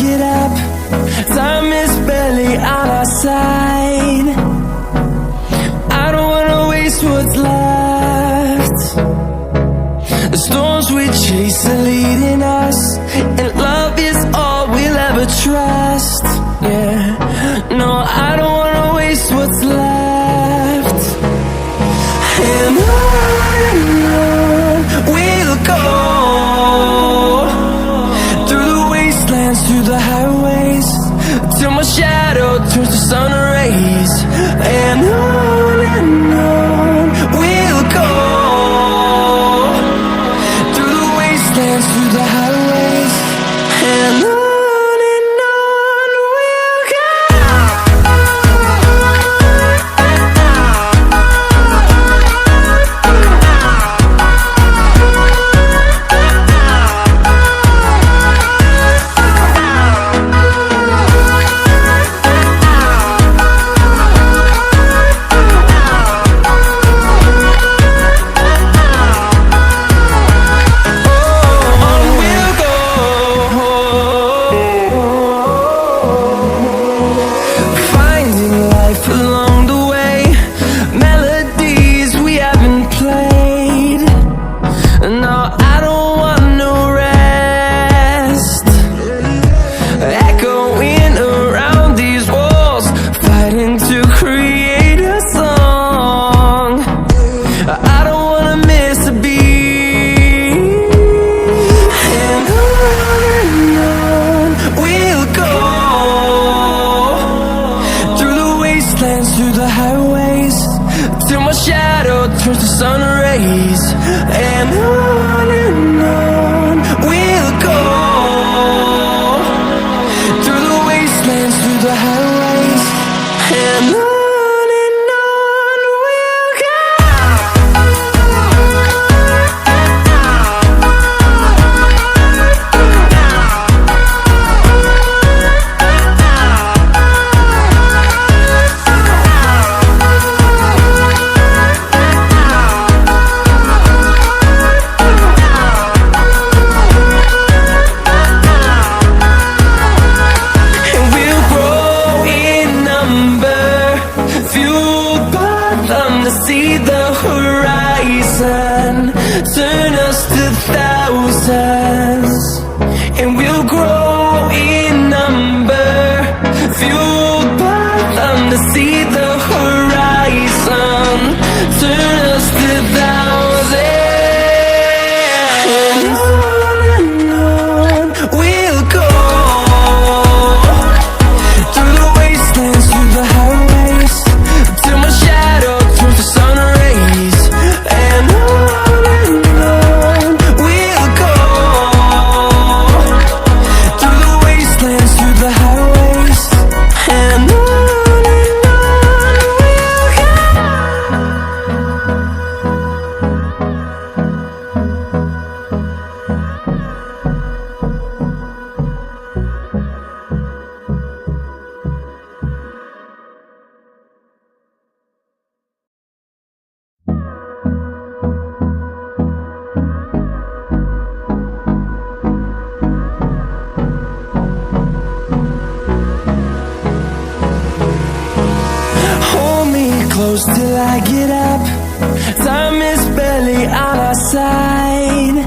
get up. Time is barely on our side. I don't wanna waste what's left. The storms we chase are leading us, and love is all we'll ever trust. Yeah, no, I don't wanna waste what's left. And on we'll go, through the wastelands, through the highways, till my shadow turns to sun rays. And on we'll go, through the wastelands, through the highways, and on we'll go. Through the highways, till my shadow turns to sun rays. And on we'll go, through the wastelands, through the highways, and on we'll go. See the horizon turn us to thousands, and we'll grow in number, fueled by them to see the horizon turn us to thousands. And on we'll go, through the wastelands, through the highways, till my shadow turns to sun rays. And on we'll go, through the wastelands, through the highways, and on we'll go. Hold me close till I get up. Time is barely on our side.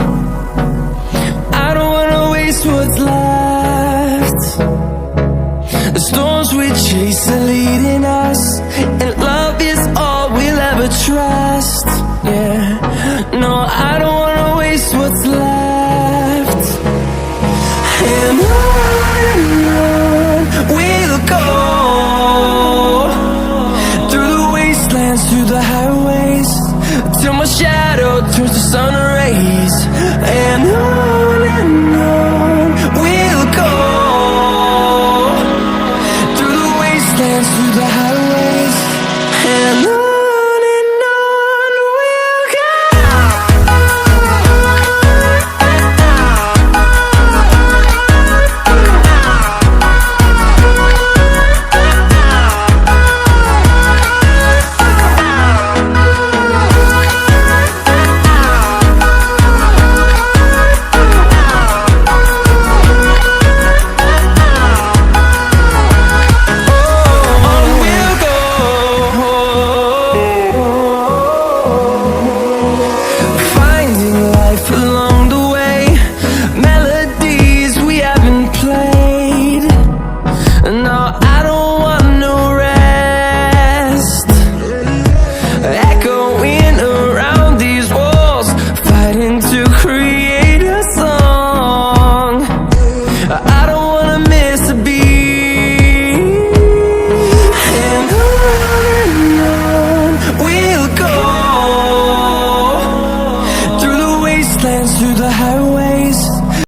I don't wanna waste what's left. The storms we chase